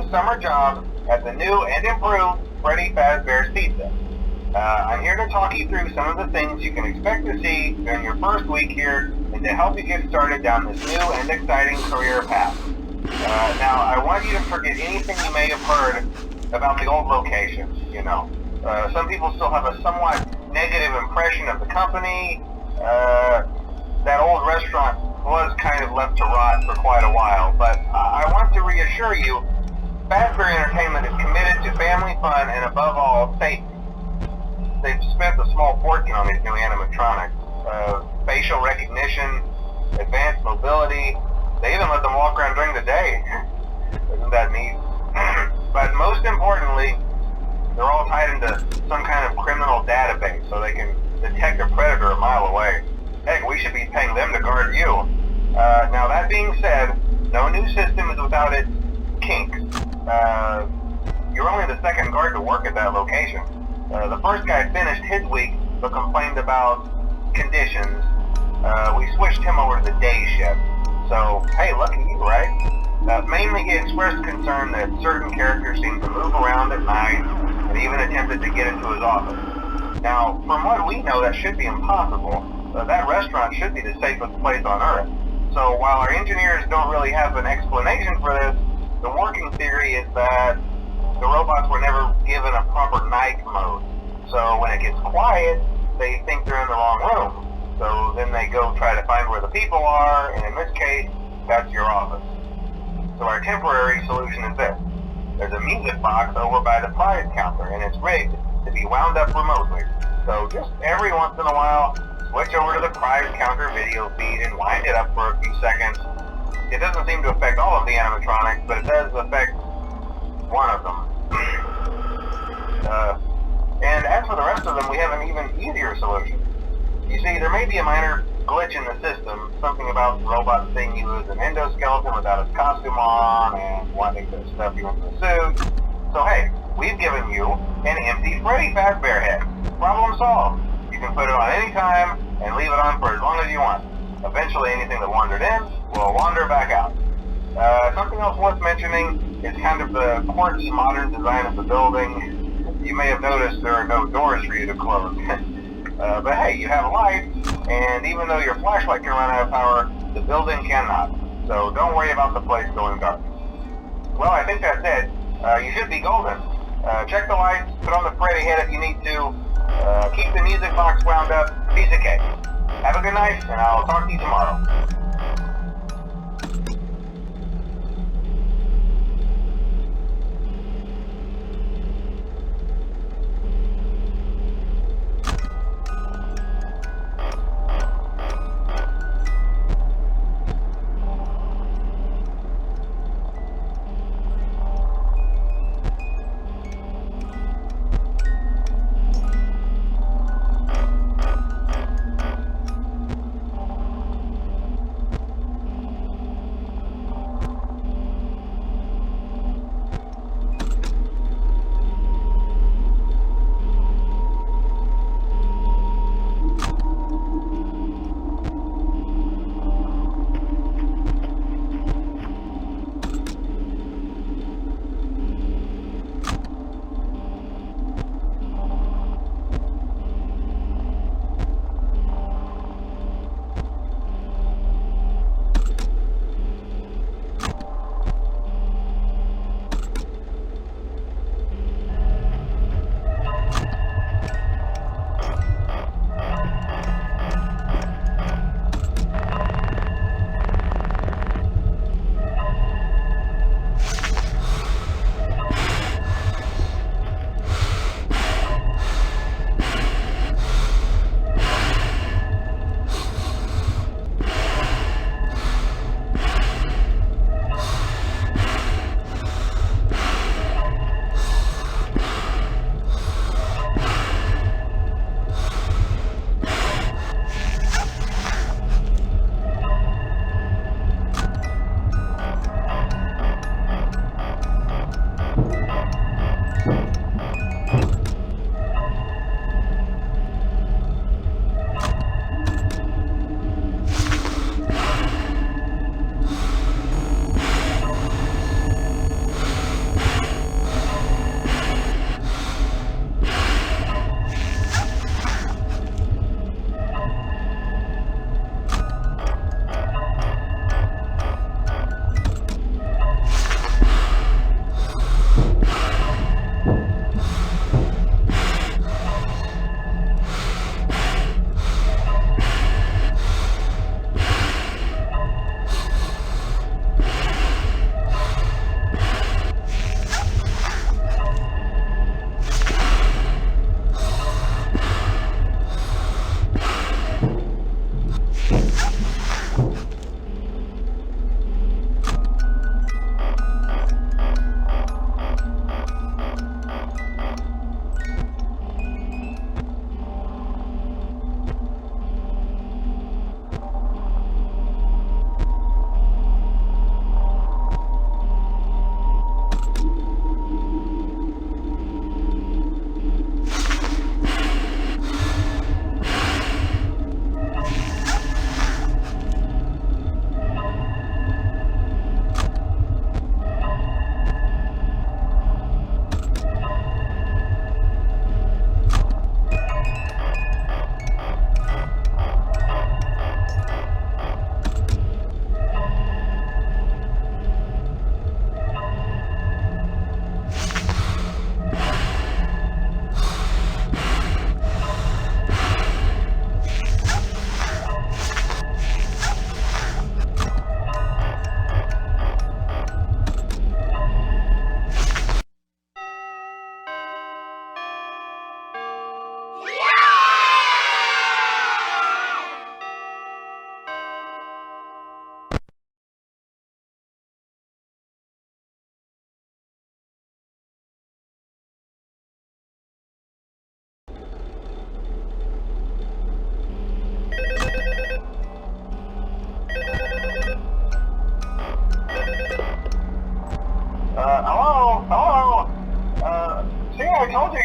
summer job at the new and improved Freddy Fazbear's Pizza. I'm here to talk you through some of the things you can expect to see during your first week here and to help you get started down this new and exciting career path. Now, I want you to forget anything you may have heard about the old location, you know. Some people still have a somewhat negative impression of the company. That old restaurant was kind of left to rot for quite a while, but I want to reassure you, Fazbear Entertainment is committed to family fun and above all, safety. They've spent a small fortune on these new animatronics. Facial recognition, advanced mobility, they even let them walk around during the day. Isn't that neat? But most importantly, they're all tied into some kind of criminal database so they can detect a predator a mile away. Heck, we should be paying them to guard you. Now that being said, no new system is without its kinks. You're only the second guard to work at that location. The first guy finished his week but complained about conditions. We switched him over to the day shift. So, hey, lucky you, right? Mainly he expressed concern that certain characters seemed to move around at night and even attempted to get into his office. Now, from what we know, that should be impossible. That restaurant should be the safest place on Earth. So while our engineers don't really have an explanation for this, the working theory is that the robots were never given a proper night mode. So when it gets quiet, they think they're in the wrong room. So then they go try to find where the people are, and in this case, that's your office. So our temporary solution is this. There's a music box over by the prize counter, and it's rigged to be wound up remotely. So just every once in a while, switch over to the prize counter video feed and wind it up for a few seconds. It doesn't seem to affect all of the animatronics, but it does affect one of them. And as for the rest of them, we have an even easier solution. You see, there may be a minor glitch in the system, something about the robot seeing you as an endoskeleton without his costume on and wanting to stuff you into the suit. So hey, we've given you an empty Freddy Fazbear head. Problem solved. You can put it on any time and leave it on for as long as you want. Eventually anything that wandered in will wander back out. Something else worth mentioning is kind of the quirky modern design of the building. You may have noticed there are no doors for you to close. But hey, you have a light, and even though your flashlight can run out of power, the building cannot. So don't worry about the place going dark. Well, I think that's it. You should be golden. Check the lights, put on the Freddy head if you need to. Keep the music box wound up. Piece of cake. Have a good night, and I'll talk to you tomorrow.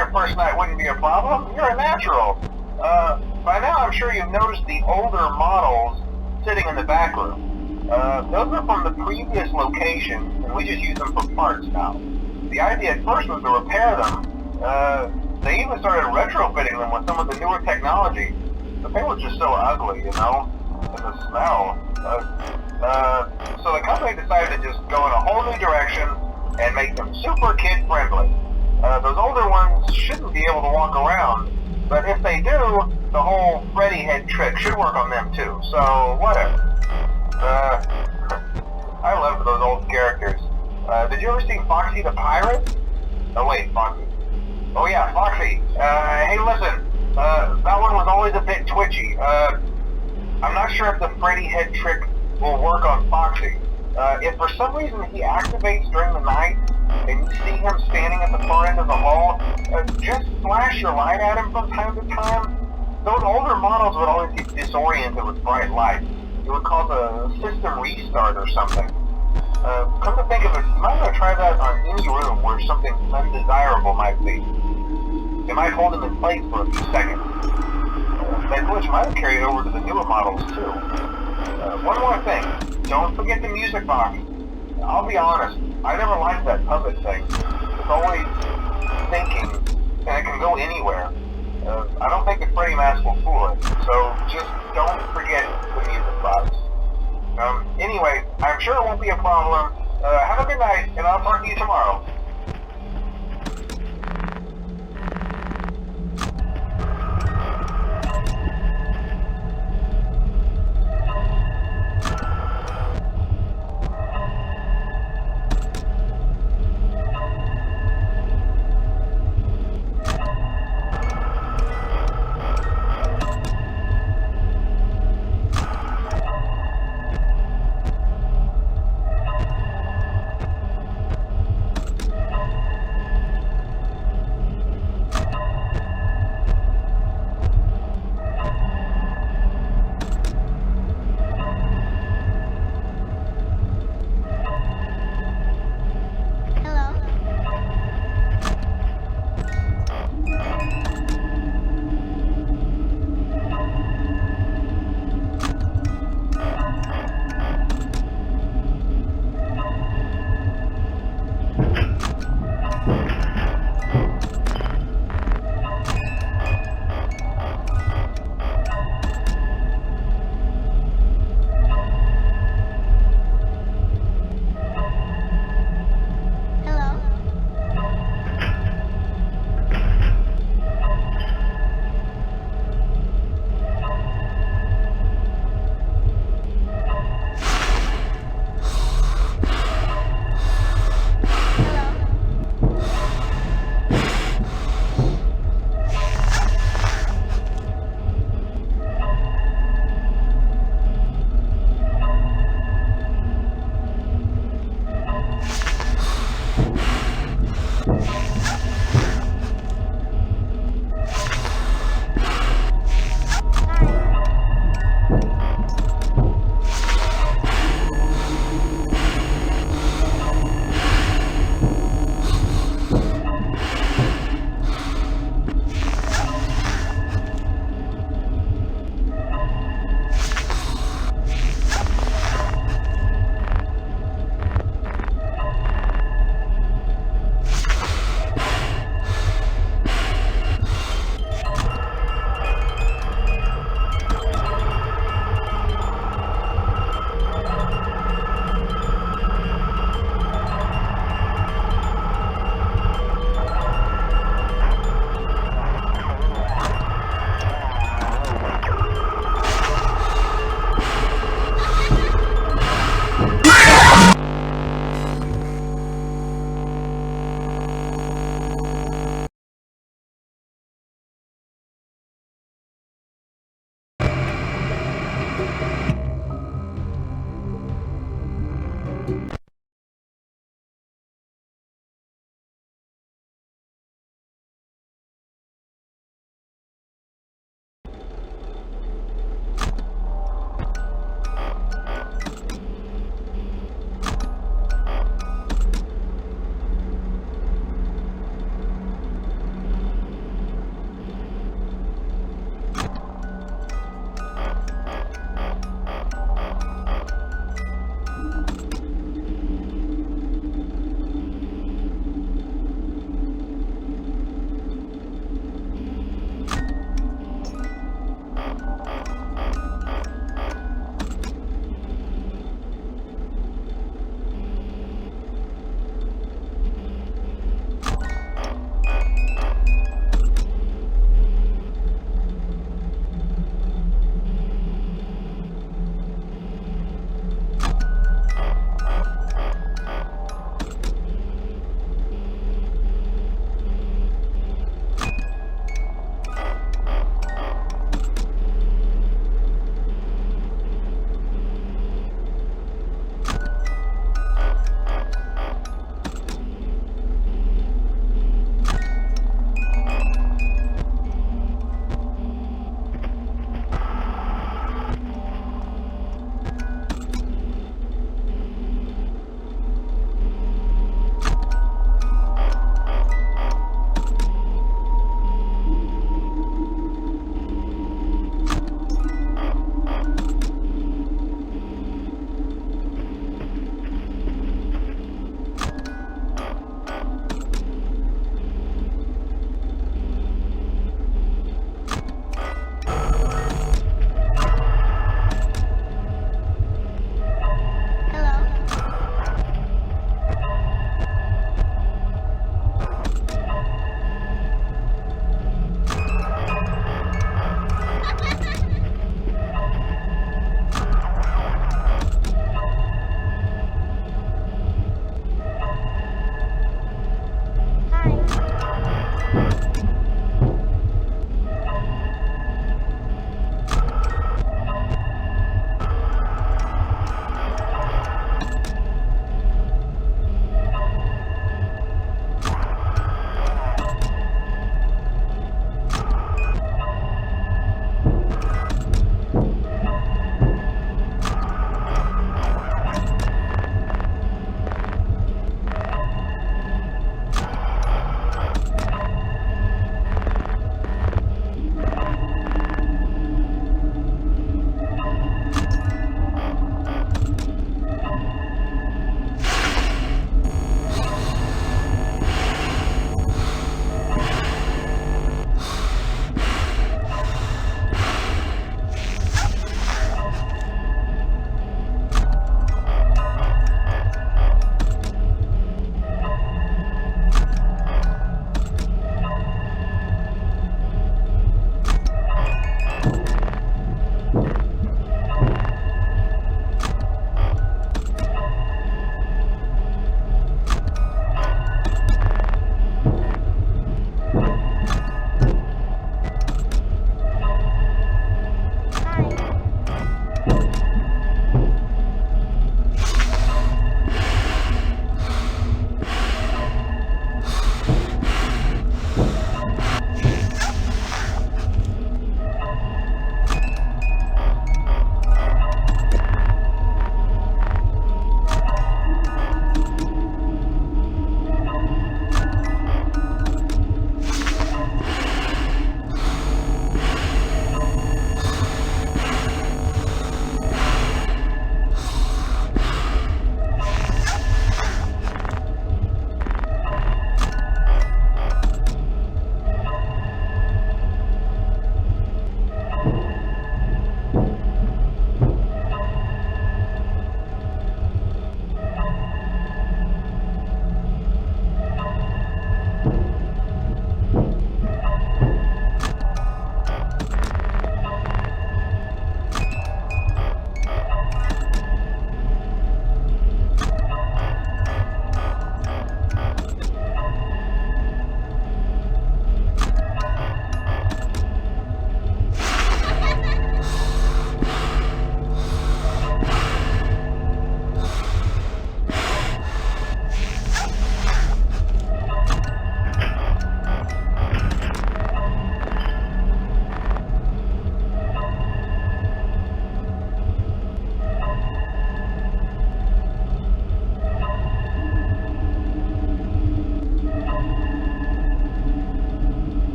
your first night wouldn't be a problem. You're a natural. By now I'm sure you've noticed the older models sitting in the back room. Those are from the previous location, and we just use them for parts now. The idea at first was to repair them. They even started retrofitting them with some of the newer technology, but they were just so ugly, you know, and the smell. So the company decided to just go in a whole new direction and make them super kid-friendly. Those older ones shouldn't be able to walk around, but if they do, the whole Freddy head trick should work on them too, so whatever. I loved those old characters. Did you ever see Foxy the Pirate? Oh wait, Foxy. Oh yeah, Foxy. Hey listen, that one was always a bit twitchy. I'm not sure if the Freddy head trick will work on Foxy. If for some reason he activates during the night, and you see him standing at the far end of the hall, just flash your light at him from time to time. Those older models would always get disoriented with bright lights. It would cause a system restart or something. Come to think of it, you might want to try that on any room where something undesirable might be. It might hold him in place for a few seconds. That glitch might have carried over to the newer models too. One more thing, don't forget the music box. I'll be honest, I never liked that puppet thing. It's always thinking, and it can go anywhere. I don't think the Freddy mask will fool it, so just don't forget the music box. Anyway, I'm sure it won't be a problem. Have a good night, and I'll talk to you tomorrow.